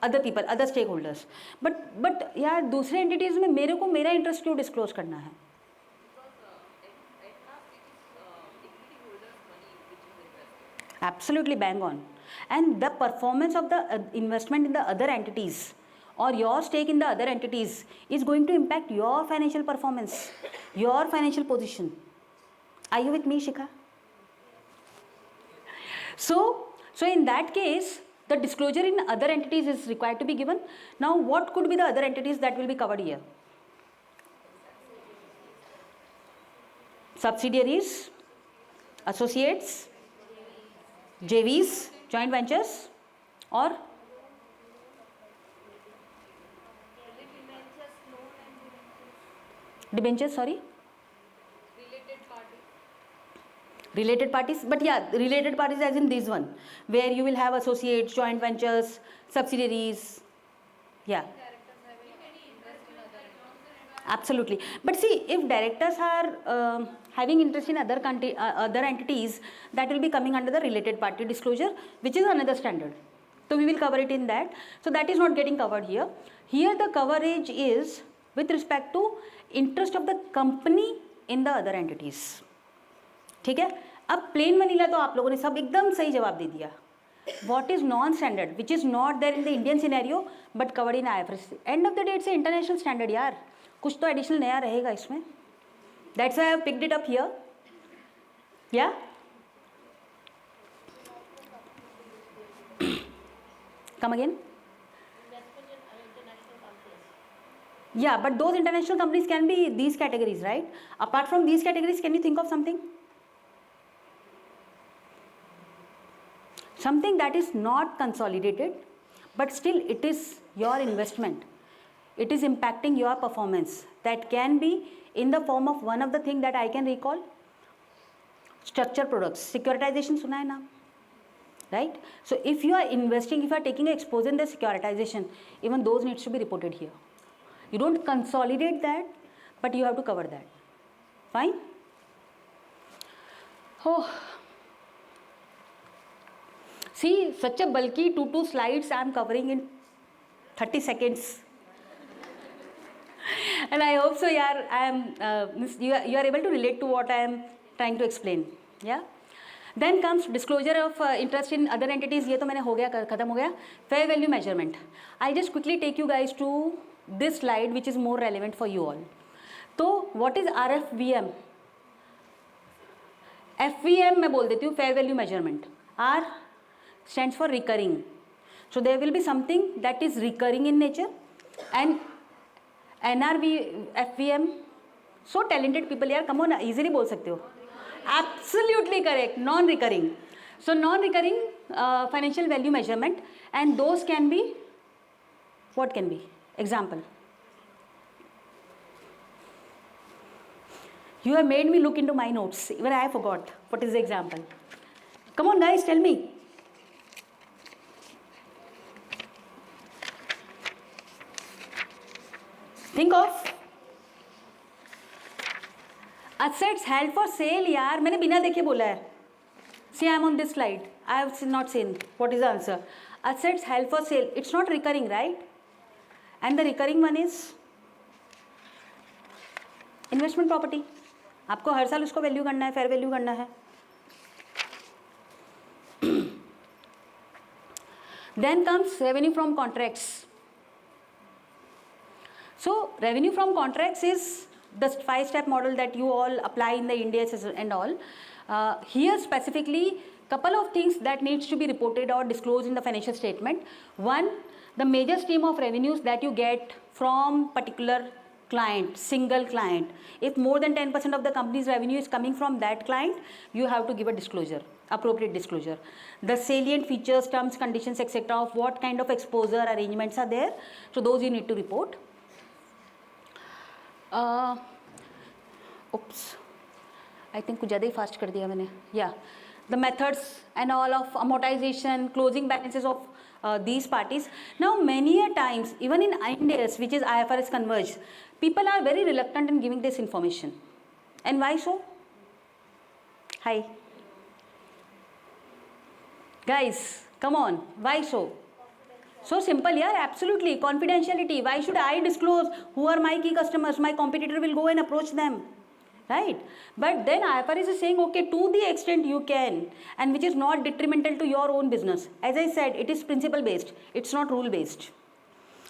other people, other stakeholders. But यार दूसरे entities में मेरे को मेरा interest क्यों disclose करना है? Absolutely bang on. And the performance of the investment in the other entities or your stake in the other entities is going to impact your financial performance, your financial position. Are you with me, Shikha? So in that case, the disclosure in other entities is required to be given. Now, what could be the other entities that will be covered here? Subsidiaries, associates, JVs, joint ventures, or debentures, sorry? Related parties, but yeah, related parties as in this one, where you will have associates, joint ventures, subsidiaries. Yeah. Absolutely. But see, if directors are having interest in other entities, that will be coming under the related party disclosure, which is another standard. So we will cover it in that. So that is not getting covered here. Here the coverage is with respect to interest of the company in the other entities. ठीक है, अब plane vanilla तो आप लोगों ने सब एकदम सही जवाब दे दिया. What is non-standard, which is not there in the Indian scenario, but covered in IFRS. End of the day, it's an international standard यार. कुछ तो additional नया रहेगा इसमें. That's why I have picked it up here. Yeah. Come again. Yeah, but those international companies can be these categories, right? Apart from these categories, can you think of something? Something that is not consolidated, but still it is your investment. It is impacting your performance. That can be in the form of one of the thing that I can recall. Structured products. Securitization सुना है नाम? Right? So if you are investing, if you are taking exposure in the securitization, even those needs to be reported here. You don't consolidate that, but you have to cover that. Fine? Oh. See, such a bulky 2 slides I am covering in 30 seconds. And I hope so, yaar, you are able to relate to what I am trying to explain. Yeah? Then comes disclosure of interest in other entities. ये तो मैंने हो गया, खत्म हो गया. Fair value measurement. I'll just quickly take you guys to this slide, which is more relevant for you all. So, what is RFVM? FVM मैं बोल देती हूँ, fair value measurement. R stands for recurring. So there will be something that is recurring in nature, and NRV, FVM, so talented people यार, come on, easily बोल सकते हो. Absolutely correct, non-recurring. So non-recurring financial value measurement, and those can be, what can be? Example. You have made me look into my notes, even I forgot what is the example. Come on guys, tell me. Think of assets held for sale यार, मैंने बिना देखे बोला है. See, I am on this slide. I have not seen what is the answer. Assets held for sale. It's not recurring, right? And the recurring one is investment property. आपको हर साल उसको value करना है, फेयर वैल्यू करना है. Then comes revenue from contracts. So revenue from contracts is the 5-step model that you all apply in the Indians and all. Here specifically, couple of things that needs to be reported or disclosed in the financial statement. One, the major stream of revenues that you get from particular client, single client. If more than 10% of the company's revenue is coming from that client, you have to give a disclosure, appropriate disclosure. The salient features, terms, conditions, etc. of what kind of exposure arrangements are there. So those you need to report. Oops, I think कुछ ज़्यादा ही fast कर दिया मैंने. Yeah, the methods and all of amortization, closing balances of these parties. Now many a times, even in INDES, which is IFRS converged, people are very reluctant in giving this information. And why so? Hi. Guys, Come on, why so? So simple, yeah, absolutely. Confidentiality. Why should I disclose who are my key customers? My competitor will go and approach them, right? But then IFRS is saying, okay, to the extent you can, and which is not detrimental to your own business. As I said, it is principle based, it's not rule based.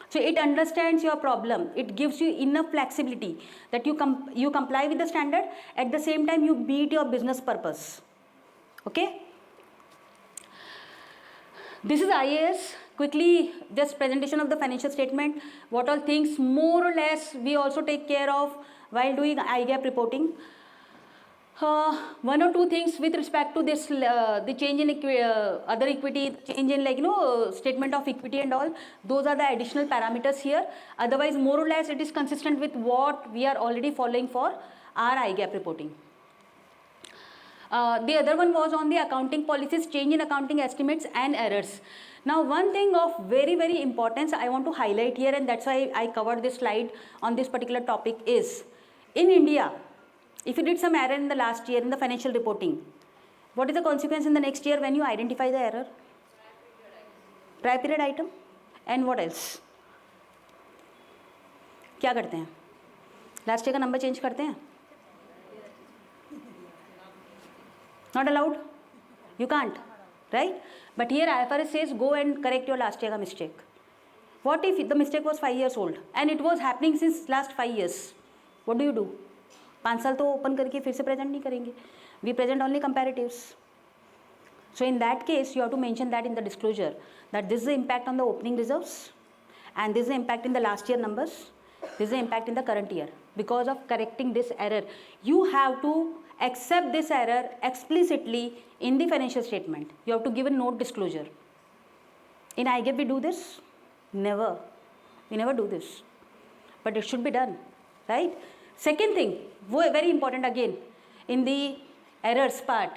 So it understands your problem. It gives you enough flexibility that you comply with the standard. At the same time, you meet your business purpose. Okay? This is IAS. Quickly, just presentation of the financial statement. What all things more or less we also take care of while doing IGAP reporting. One or two things with respect to this, the change in other equity, change in statement of equity and all. Those are the additional parameters here. Otherwise, more or less, it is consistent with what we are already following for our IGAP reporting. The other one was on the accounting policies, change in accounting estimates and errors. Now, one thing of very, very importance I want to highlight here, and that's why I covered this slide on this particular topic, is in India, if you did some error in the last year in the financial reporting, what is the consequence in the next year when you identify the error? Prior period item. And what else? क्या करते हैं? Last year का number change करते हैं? Not allowed? You can't, right? But here IFRS says go and correct your last year mistake. What if the mistake was 5 years old and it was happening since last 5 years? What do? 5 साल तो open करके फिर से present नहीं करेंगे. We present only comparatives. So in that case, you have to mention that in the disclosure that this is the impact on the opening reserves and this is the impact in the last year numbers. This is the impact in the current year. Because of correcting this error, you have to accept this error explicitly in the financial statement. You have to give a note disclosure. In IGAP we do this? Never. We never do this. But it should be done, right? Second thing, very important again, in the errors part,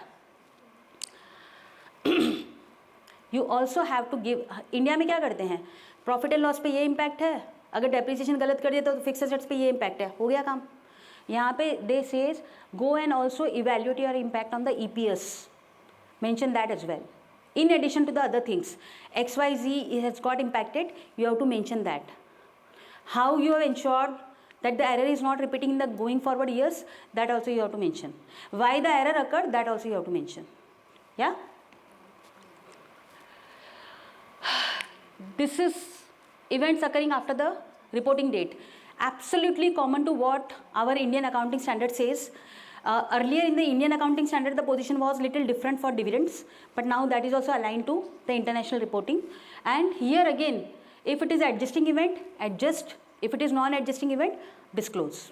you also have to give. India में क्या करते हैं? Profit and loss पे ये impact है, अगर depreciation गलत कर दिया तो फिक्स एसेट्स पे ये इम्पैक्ट है, हो गया काम. यहाँ पे they says go and also evaluate your impact on the EPS. Mention that as well. In addition to the other things, XYZ has got impacted, you have to mention that. How you have ensured that the error is not repeating in the going forward years, that also you have to mention. Why the error occurred, that also you have to mention. Yeah? This is events occurring after the reporting date. Absolutely common to what our Indian accounting standard says. Earlier in the Indian accounting standard, the position was little different for dividends, but now that is also aligned to the international reporting. And here again, if it is adjusting event, adjust. If it is non-adjusting event, disclose.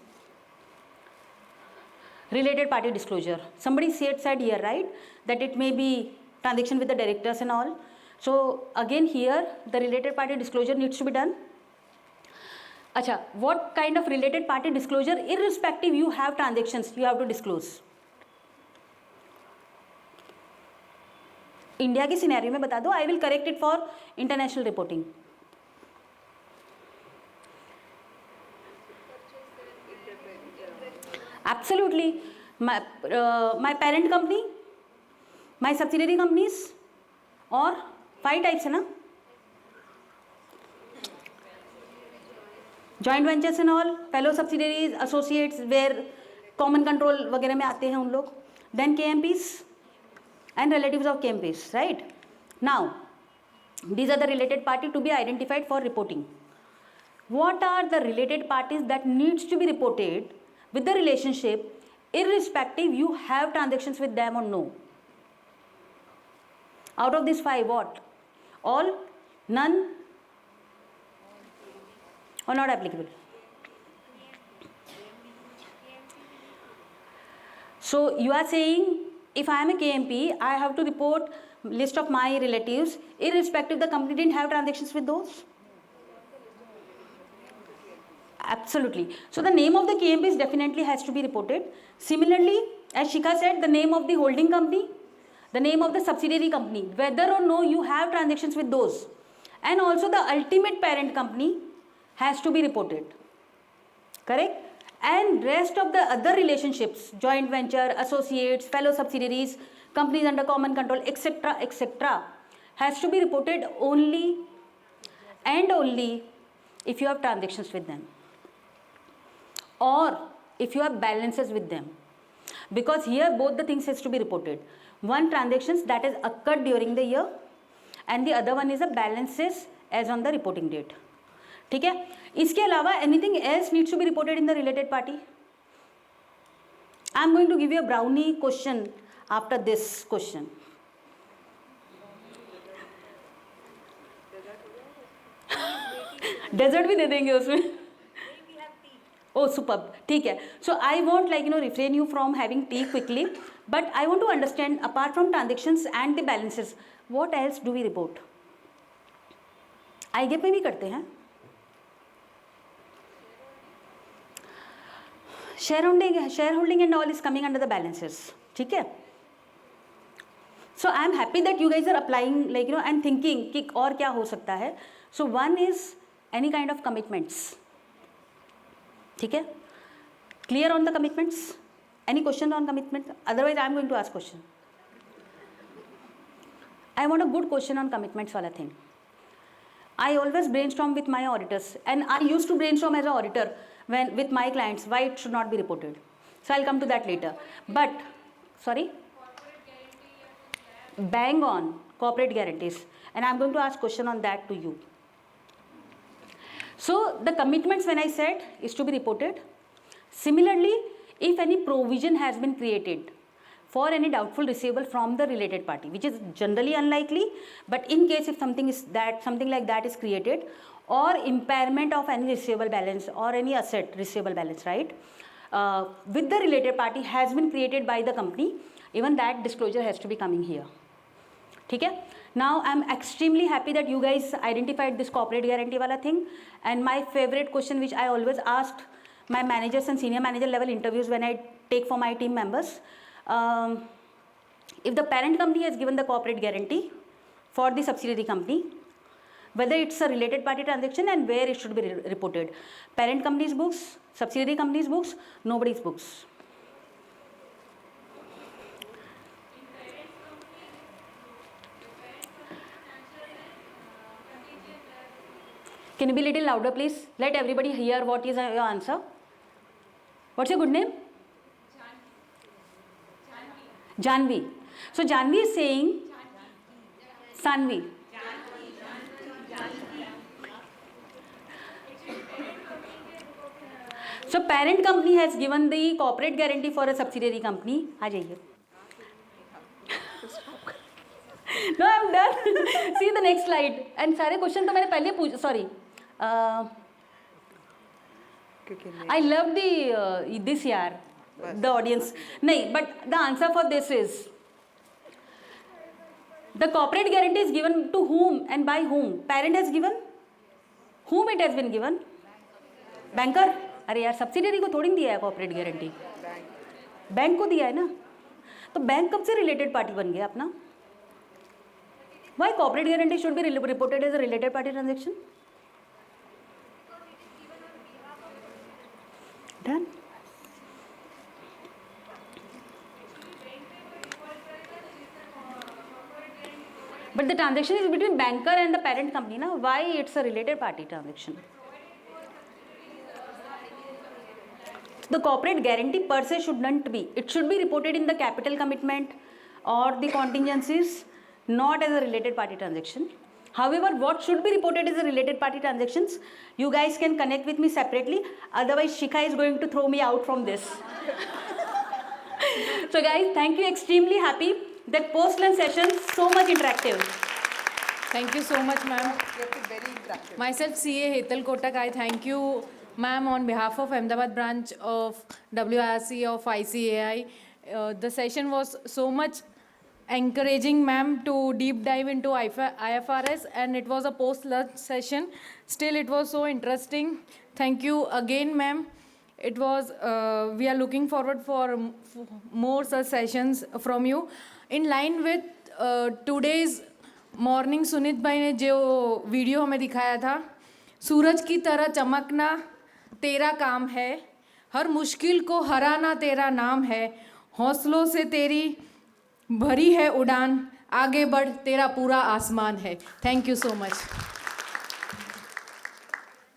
Related party disclosure. Somebody said here, right, that it may be transaction with the directors and all. So again here, the related party disclosure needs to be done. Acha, what kind of related party disclosure, irrespective you have transactions, you have to disclose. India की scenario में बता दो, I will correct it for international reporting. Absolutely. My parent company, my subsidiary companies, और 5 types है ना, joint ventures and all, fellow subsidiaries, associates, where common control वगैरह में आते हैं उन लोग. Then KMPs and relatives of KMPs, right. Now these are the related party to be identified for reporting. What are the related parties that needs to be reported with the relationship, irrespective you have transactions with them or no? Out of these 5, what? All, none, or not applicable? So you are saying, if I am a KMP, I have to report list of my relatives, irrespective the company didn't have transactions with those? Absolutely. So the name of the KMPs definitely has to be reported. Similarly, as Shikha said, the name of the holding company, the name of the subsidiary company, whether or no you have transactions with those, and also the ultimate parent company has to be reported. Correct? And rest of the other relationships, joint venture, associates, fellow subsidiaries, companies under common control, etc., etc., has to be reported only and only if you have transactions with them or if you have balances with them, because here both the things has to be reported. One transactions that has occurred during the year and the other one is a balances as on the reporting date. ठीक है, इसके अलावा anything else needs to be reported in the related party? I am going to give you a brownie question after this question. Dessert भी दे देंगे उसमें. Oh, superb. ठीक है. So I won't refrain you from having tea quickly, but I want to understand, apart from transactions and the balances, what else do we report? IGAP में भी करते हैं. Shareholding and all is coming under the balances. ठीक है. So I am happy that you guys are applying and thinking कि और क्या हो सकता है. So one is any kind of commitments. ठीक है. Clear on the commitments? Any question on commitment? Otherwise I am going to ask question. I want a good question on commitments वाला thing. I always brainstorm with my auditors, and I used to brainstorm as an auditor when with my clients why it should not be reported. So I'll come to that later. But sorry, bang on corporate guarantees, and I'm going to ask question on that to you. So the commitments, when I said, is to be reported. Similarly, if any provision has been created for any doubtful receivable from the related party, which is generally unlikely, but in case if something like that is created, or impairment of any receivable balance or any asset receivable balance, right, with the related party has been created by the company, even that disclosure has to be coming here. ठीक है. Now I'm extremely happy that you guys identified this corporate guarantee wala thing, and my favorite question which I always asked my managers and senior manager level interviews when I take for my team members, if the parent company has given the corporate guarantee for the subsidiary company, whether it's a related party transaction and where it should be reported. Parent company's books, subsidiary company's books, nobody's books. Can you be a little louder, please? Let everybody hear what is your answer. What's your good name? Janvi. So Janvi is saying Sanvi. So parent company has given the corporate guarantee for a subsidiary company. आ जाइए. No, I'm done. See the next slide. And सारे question तो मैंने पहले पूछ. Sorry. I love the this यार. The audience. नहीं, but the answer for this is the corporate guarantee is given to whom and by whom? Parent has given. Whom it has been given? Banker. अरे यार subsidiary को थोड़ी दिया है corporate guarantee, bank को दिया है ना. तो बैंक कब से रिलेटेड पार्टी बन गया अपना? Why corporate guarantee should be reported as a related party transaction? Done. But the transaction is between banker and the parent company, na? Why it's a related party transaction? The corporate guarantee per se should not be. It should be reported in the capital commitment or the contingencies, not as a related party transaction. However, what should be reported as a related party transactions, you guys can connect with me separately. Otherwise, Shikha is going to throw me out from this. So guys, thank you. Extremely happy that post-lunch session so much interactive. Thank you so much, ma'am. Very interactive. Myself, CA Hetal Kotak, I thank you, ma'am, on behalf of Ahmedabad branch of WIRC of ICAI. The session was so much encouraging, ma'am, to deep dive into IFRS, and it was a post-lunch session. Still, it was so interesting. Thank you again, ma'am. It was, we are looking forward for more such sessions from you. In line with today's morning, Sunit भाई ने जो video हमें दिखाया था, सूरज की तरह चमकना तेरा काम है, हर मुश्किल को हराना तेरा नाम है, हौसलों से तेरी भरी है उड़ान, आगे बढ़, तेरा पूरा आसमान है। Thank you so much.